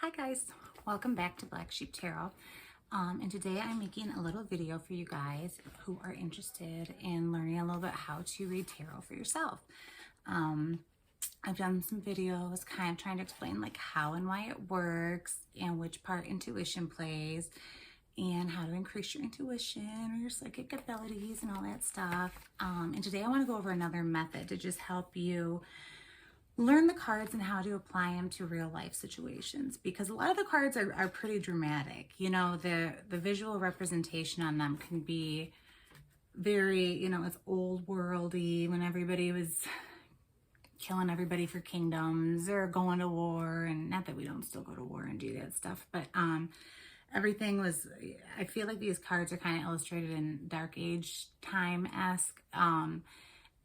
Hi guys, welcome back to Black Sheep Tarot. And today I'm making a little video for you guys who are interested in learning a little bit how to read tarot for yourself. I've done some videos kind of trying to explain like how and why it works and which part intuition plays and how to increase your intuition or your psychic abilities and all that stuff. And today I want to go over another method to just help you learn the cards and how to apply them to real life situations, because a lot of the cards are pretty dramatic. You know, the visual representation on them can be very, you know, it's old worldy when everybody was killing everybody for kingdoms or going to war, and not that we don't still go to war and do that stuff, but everything was, I feel like these cards are kind of illustrated in dark age time-esque,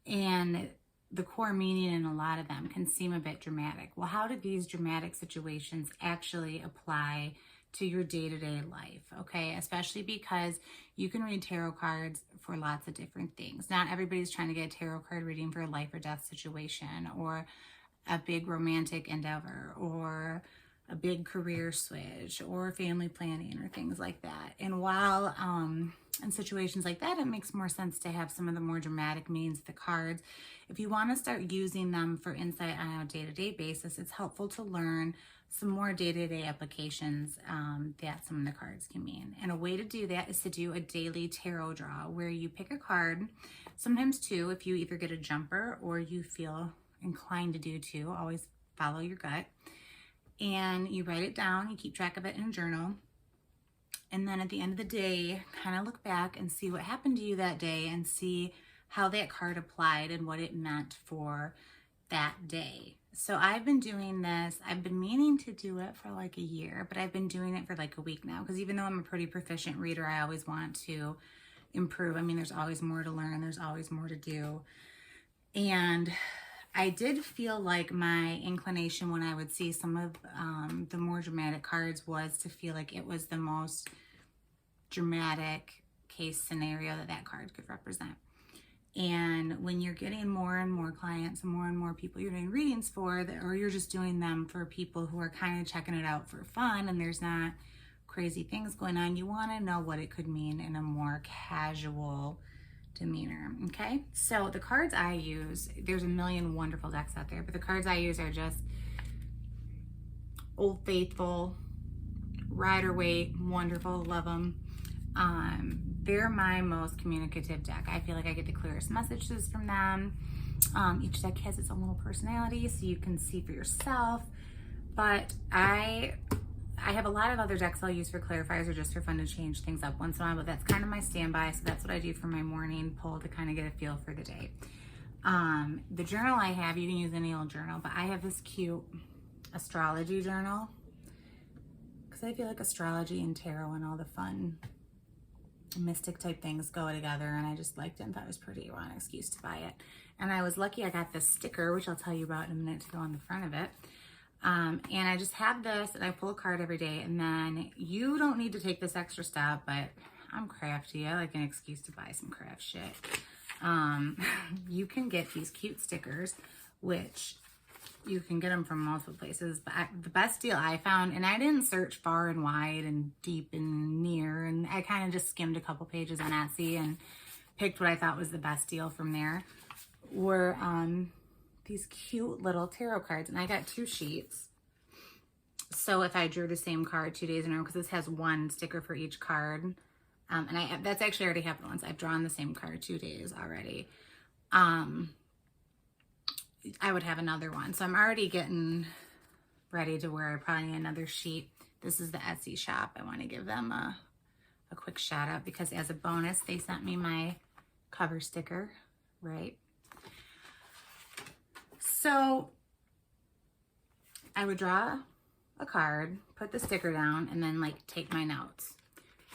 and the core meaning in a lot of them can seem a bit dramatic. Well, how do these dramatic situations actually apply to your day-to-day life? Okay, especially because you can read tarot cards for lots of different things. Not everybody's trying to get a tarot card reading for a life or death situation, or a big romantic endeavor, or a big career switch, or family planning, or things like that. And while in situations like that, it makes more sense to have some of the more dramatic meanings of the cards. If you want to start using them for insight on a day-to-day basis, it's helpful to learn some more day-to-day applications that some of the cards can mean. And a way to do that is to do a daily tarot draw, where you pick a card, sometimes two, if you either get a jumper or you feel inclined to do two. Always follow your gut. And you write it down, you keep track of it in a journal. And then at the end of the day, kind of look back and see what happened to you that day and see how that card applied and what it meant for that day. So I've been doing this, I've been meaning to do it for like a year, but I've been doing it for like a week now, because even though I'm a pretty proficient reader, I always want to improve. I mean, there's always more to learn, there's always more to do. And I did feel like my inclination when I would see some of the more dramatic cards was to feel like it was the most dramatic case scenario that card could represent. And when you're getting more and more clients and more people you're doing readings for, or you're just doing them for people who are kind of checking it out for fun and there's not crazy things going on, you want to know what it could mean in a more casual demeanor. Okay, so the cards I use, there's a million wonderful decks out there, but the cards I use are just Old Faithful, Rider-Waite, wonderful, love them. They're my most communicative deck. I feel like I get the clearest messages from them. Each deck has its own little personality, so you can see for yourself. But I have a lot of other decks I'll use for clarifiers or just for fun to change things up once in a while, but that's kind of my standby. So that's what I do for my morning pull to kind of get a feel for the day. The journal I have, you can use any old journal, but I have this cute astrology journal because I feel like astrology and tarot and all the fun mystic type things go together, and I just liked it and thought it was pretty. I want an excuse to buy it. And I was lucky I got this sticker, which I'll tell you about in a minute, to go on the front of it. And I just have this, and I pull a card every day, and then you don't need to take this extra step, but I'm crafty. I like an excuse to buy some craft shit. You can get these cute stickers, which you can get them from multiple places, but the best deal I found, and I didn't search far and wide and deep and near, and I kind of just skimmed a couple pages on Etsy and picked what I thought was the best deal from there, were these cute little tarot cards. And I got 2 sheets. So if I drew the same card 2 days in a row, because this has 1 sticker for each card, and that's actually already happened once. I've drawn the same card 2 days already. I would have another one. So I'm already getting ready to where I probably need another sheet. This is the Etsy shop. I want to give them a quick shout out, because as a bonus, they sent me my cover sticker, right? So I would draw a card, put the sticker down, and then like take my notes.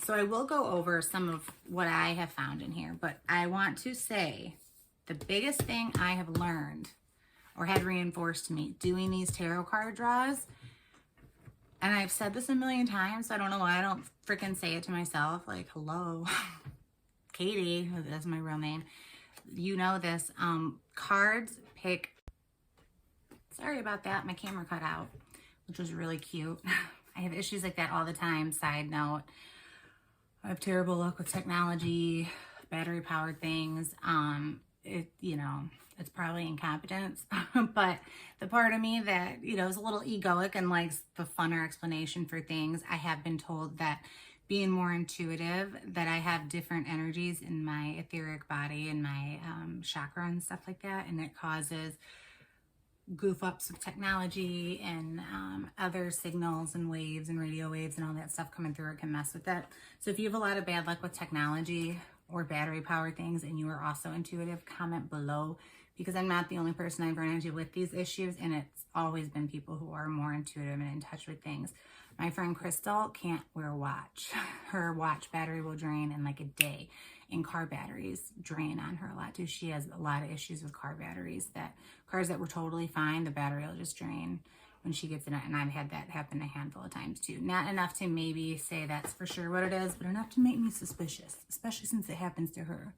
So I will go over some of what I have found in here, but I want to say the biggest thing I have learned or had reinforced to me doing these tarot card draws, and I've said this a million times, so I don't know why I don't freaking say it to myself, like, hello, Katie, that's my real name. You know this, cards pick, sorry about that, my camera cut out, which was really cute. I have issues like that all the time. Side note, I have terrible luck with technology, battery powered things. It's probably incompetence, but the part of me that, is a little egoic and likes the funner explanation for things, I have been told that being more intuitive, that I have different energies in my etheric body and my chakra and stuff like that, and it causes goof ups with technology and other signals and waves and radio waves and all that stuff coming through. It can mess with that. So if you have a lot of bad luck with technology or battery powered things and you are also intuitive, comment below, because I'm not the only person I've run into with these issues, and it's always been people who are more intuitive and in touch with things. My friend Crystal can't wear a watch. Her watch battery will drain in like a day, and car batteries drain on her a lot too. She has a lot of issues with car batteries, that cars that were totally fine, the battery will just drain when she gets in it, and I've had that happen a handful of times too. Not enough to maybe say that's for sure what it is, but enough to make me suspicious, especially since it happens to her.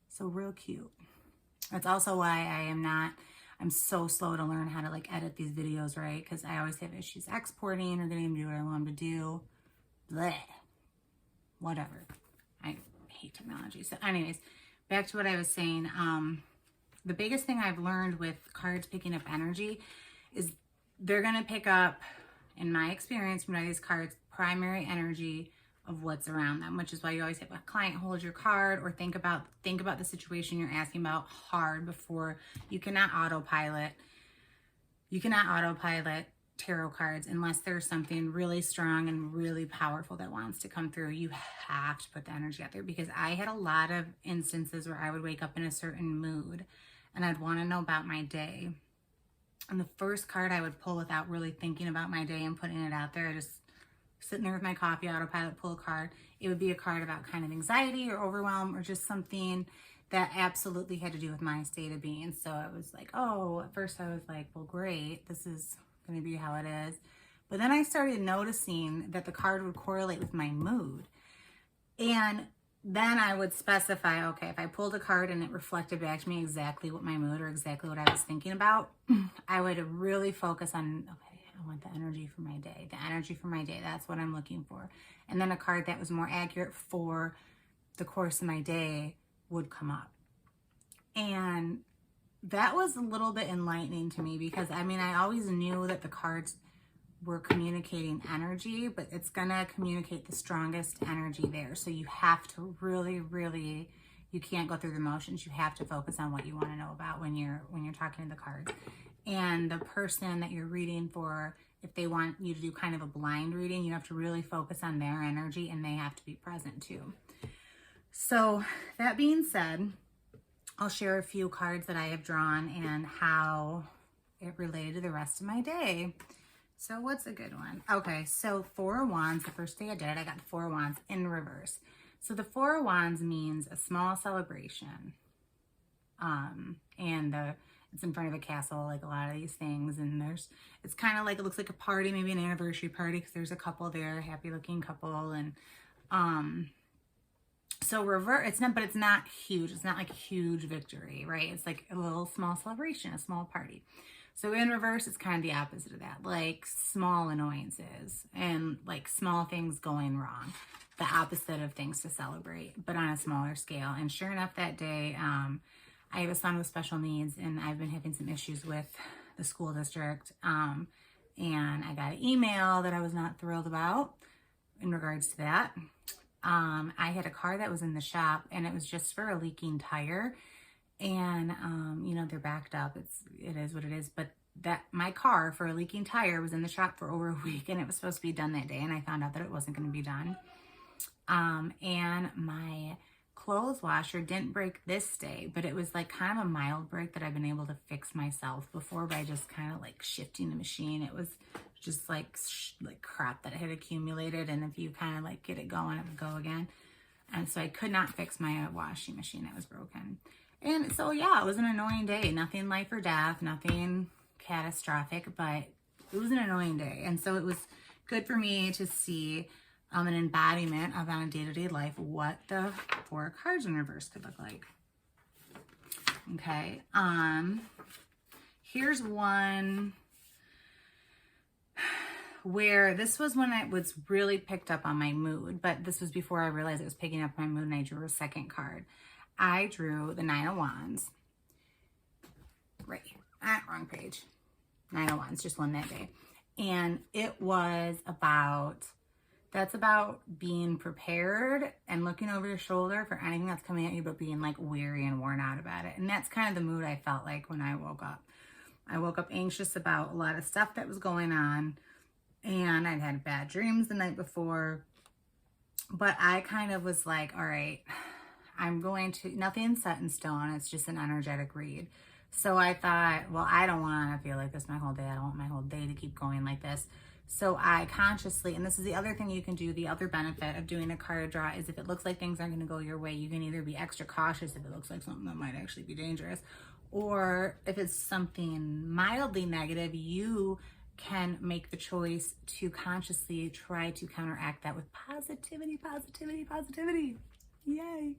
So real cute. That's also why I'm so slow to learn how to like edit these videos, right? Because I always have issues exporting or getting to do what I want them to do. Bleh. Whatever. I hate technology. So anyways, back to what I was saying. The biggest thing I've learned with cards picking up energy is they're going to pick up, in my experience from these cards, primary energy of what's around them, which is why you always have a client hold your card or think about the situation you're asking about hard before. You cannot autopilot tarot cards unless there's something really strong and really powerful that wants to come through. You have to put the energy out there, because I had a lot of instances where I would wake up in a certain mood and I'd want to know about my day. And the first card I would pull without really thinking about my day and putting it out there, I just sitting there with my coffee, autopilot, pull a card. It would be a card about kind of anxiety or overwhelm or just something that absolutely had to do with my state of being. So I was like, oh, at first I was like, well, great, this is going to be how it is. But then I started noticing that the card would correlate with my mood. And then I would specify, okay, if I pulled a card and it reflected back to me exactly what my mood or exactly what I was thinking about, I would really focus on, okay, I want the energy for my day. The energy for my day, that's what I'm looking for. And then a card that was more accurate for the course of my day would come up. And that was a little bit enlightening to me, because I always knew that the cards were communicating energy, but it's gonna communicate the strongest energy there. So you have to really, you can't go through the motions. You have to focus on what you want to know about when you're talking to the cards. And the person that you're reading for, if they want you to do kind of a blind reading, you have to really focus on their energy, and they have to be present too. So that being said, I'll share a few cards that I have drawn and how it related to the rest of my day. So what's a good one? Okay, so Four of Wands, the first day I did it, I got the Four of Wands in reverse. So the Four of Wands means a small celebration. It's in front of a castle, like a lot of these things, and it's kind of like, it looks like a party, maybe an anniversary party, because there's a couple there, happy looking couple, and so reverse, but it's not huge. It's not like a huge victory, right? It's like a little small celebration, a small party. So in reverse, it's kind of the opposite of that, like small annoyances and like small things going wrong, the opposite of things to celebrate, but on a smaller scale. And sure enough, that day, I have a son with special needs, and I've been having some issues with the school district. And I got an email that I was not thrilled about in regards to that. I had a car that was in the shop, and it was just for a leaking tire. And, they're backed up. It is what it is. But my car for a leaking tire was in the shop for over a week, and it was supposed to be done that day. And I found out that it wasn't going to be done. And my clothes washer didn't break this day, but it was like kind of a mild break that I've been able to fix myself before by just kind of like shifting the machine. It was just like crap that had accumulated, and if you kind of like get it going, it would go again. And so I could not fix my washing machine that was broken. And so yeah, it was an annoying day. Nothing life or death, nothing catastrophic, but it was an annoying day. And so it was good for me to see an embodiment of, on a day-to-day life, what the Four of Cards in reverse could look like. Okay, here's one where this was when I was really picked up on my mood, but this was before I realized it was picking up my mood, and I drew a second card. I drew the Nine of Wands. Right here. Wrong page. Nine of Wands, just one that day. And it was about, that's about being prepared and looking over your shoulder for anything that's coming at you, but being like weary and worn out about it. And that's kind of the mood I felt like when I woke up. I woke up anxious about a lot of stuff that was going on, and I'd had bad dreams the night before. But I kind of was like, all right, I'm going to, nothing's set in stone. It's just an energetic read. So I thought, well, I don't want to feel like this my whole day. I don't want my whole day to keep going like this. So I consciously, and this is the other thing you can do, the other benefit of doing a card draw is if it looks like things aren't going to go your way, you can either be extra cautious if it looks like something that might actually be dangerous, or if it's something mildly negative, you can make the choice to consciously try to counteract that with positivity, positivity, positivity. Yay.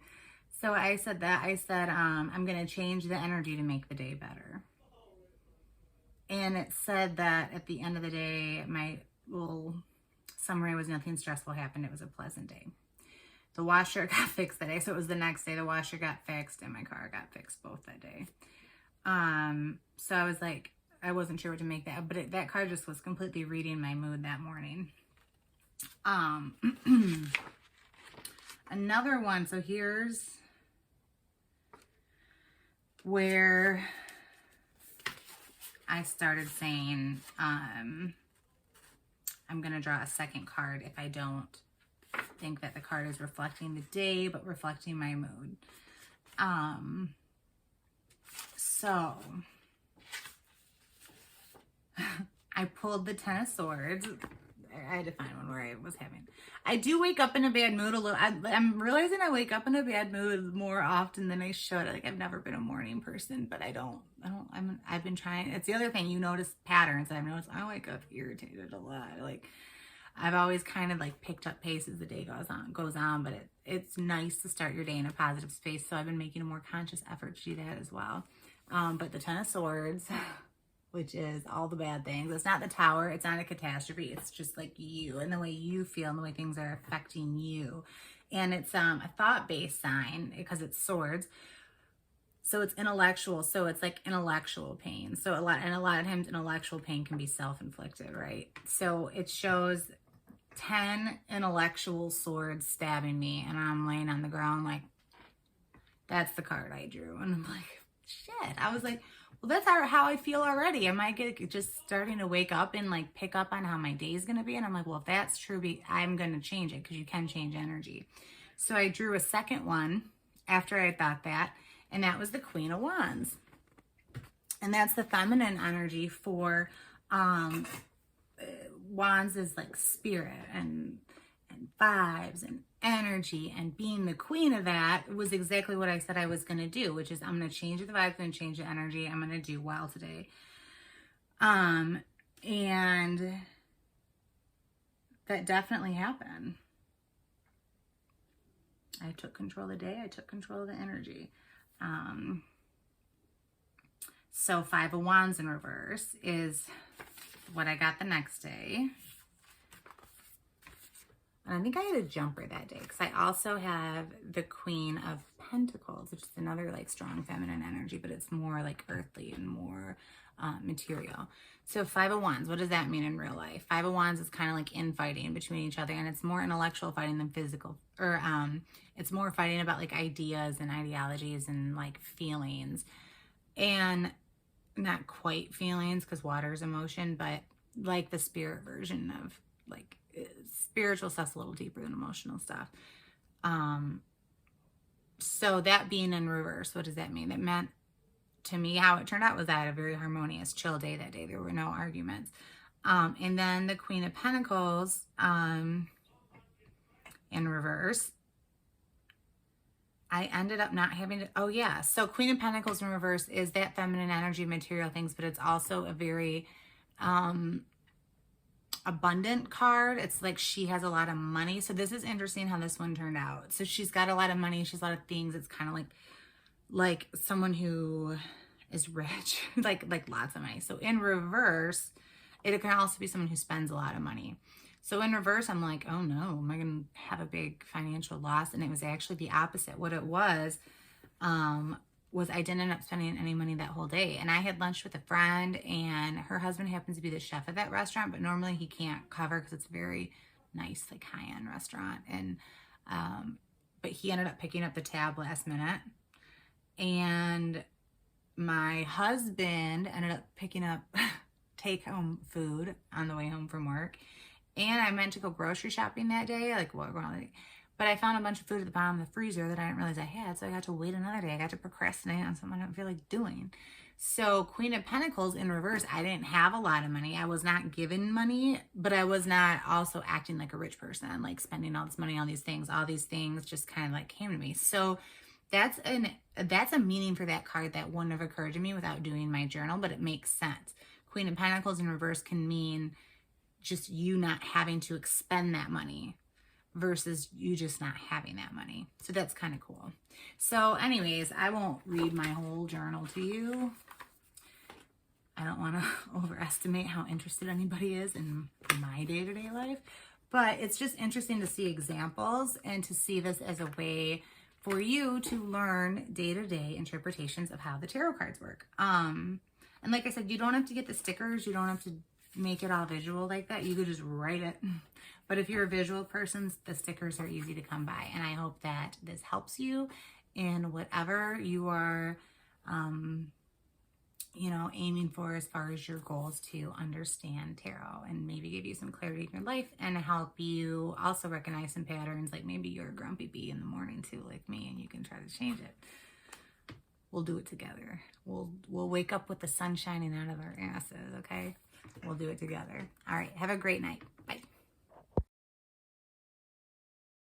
So I said that. I said, I'm going to change the energy to make the day better. And it said that at the end of the day, my little summary was nothing stressful happened. It was a pleasant day. The washer got fixed that day. So it was the next day. The washer got fixed and my car got fixed both that day. So I was like, I wasn't sure what to make that, but that card just was completely reading my mood that morning. Another one. So here's where I started saying, I'm going to draw a second card if I don't think that the card is reflecting the day, but reflecting my mood. So I pulled the Ten of Swords. I had to find one where I was having, I do wake up in a bad mood a little. I'm realizing I wake up in a bad mood more often than I should. Like I've never been a morning person, but I've been trying. It's the other thing, you notice patterns. I've noticed I wake up irritated a lot. Like I've always kind of like picked up pace as the day goes on, but it's nice to start your day in a positive space. So I've been making a more conscious effort to do that as well. But the Ten of Swords, which is all the bad things. It's not the Tower. It's not a catastrophe. It's just like you and the way you feel and the way things are affecting you. And it's a thought-based sign because it's swords. So it's intellectual. So it's like intellectual pain. So a lot of times intellectual pain can be self-inflicted, right? So it shows 10 intellectual swords stabbing me, and I'm laying on the ground like, that's the card I drew. And I'm like, shit. I was like, well, that's how I feel already. Am I just starting to wake up and like pick up on how my day is going to be? And I'm like, well, if that's true, I'm going to change it because you can change energy. So I drew a second one after I thought that, and that was the Queen of Wands. And that's the feminine energy for wands is like spirit and vibes and energy, and being the queen of that was exactly what I said I was going to do, which is I'm going to change the vibes, I'm going to change the energy, I'm going to do well today. And that definitely happened. I took control of the day, I took control of the energy. So Five of Wands in reverse is what I got the next day. And I think I had a jumper that day because I also have the Queen of Pentacles, which is another like strong feminine energy, but it's more like earthly and more material. So Five of Wands, what does that mean in real life? Five of Wands is kind of like infighting between each other, and it's more intellectual fighting than physical, or it's more fighting about like ideas and ideologies and like feelings, and not quite feelings because water is emotion, but like the spirit version of like spiritual stuff's a little deeper than emotional stuff. So that being in reverse, what does that mean? It meant to me, how it turned out was I had a very harmonious, chill day that day. There were no arguments. And then the Queen of Pentacles in reverse, I ended up not having to, oh yeah. So Queen of Pentacles in reverse is that feminine energy, material things, but it's also a very abundant card. It's like she has a lot of money. So this is interesting how this one turned out. So she's got a lot of money. She's a lot of things. It's kind of like someone who is rich, like lots of money. So in reverse, It can also be someone who spends a lot of money. So in reverse, I'm like, oh no, am I going to have a big financial loss? And it was actually the opposite. What it was I didn't end up spending any money that whole day. And I had lunch with a friend, and her husband happens to be the chef at that restaurant, but normally he can't cover because it's a very nice, like high-end restaurant. And, but he ended up picking up the tab last minute. And my husband ended up picking up take-home food on the way home from work. And I meant to go grocery shopping that day, but I found a bunch of food at the bottom of the freezer that I didn't realize I had, so I got to wait another day. I got to procrastinate on something I don't feel like doing. So Queen of Pentacles in reverse, I didn't have a lot of money. I was not given money, but I was not also acting like a rich person, like spending all this money on these things. All these things just kind of like came to me. So that's a meaning for that card that wouldn't have occurred to me without doing my journal, but it makes sense. Queen of Pentacles in reverse can mean just you not having to expend that money versus you just not having that money. So that's kind of cool. So anyways, I won't read my whole journal to you. I don't want to overestimate how interested anybody is in my day-to-day life, but it's just interesting to see examples and to see this as a way for you to learn day-to-day interpretations of how the tarot cards work. And like I said, you don't have to get the stickers. You don't have to make it all visual like that. You could just write it. But if you're a visual person, the stickers are easy to come by. And I hope that this helps you in whatever you are, aiming for as far as your goals to understand tarot, and maybe give you some clarity in your life and help you also recognize some patterns. Like maybe you're a grumpy bee in the morning too, like me, and you can try to change it. We'll do it together. We'll wake up with the sun shining out of our asses, okay? We'll do it together. All right. Have a great night.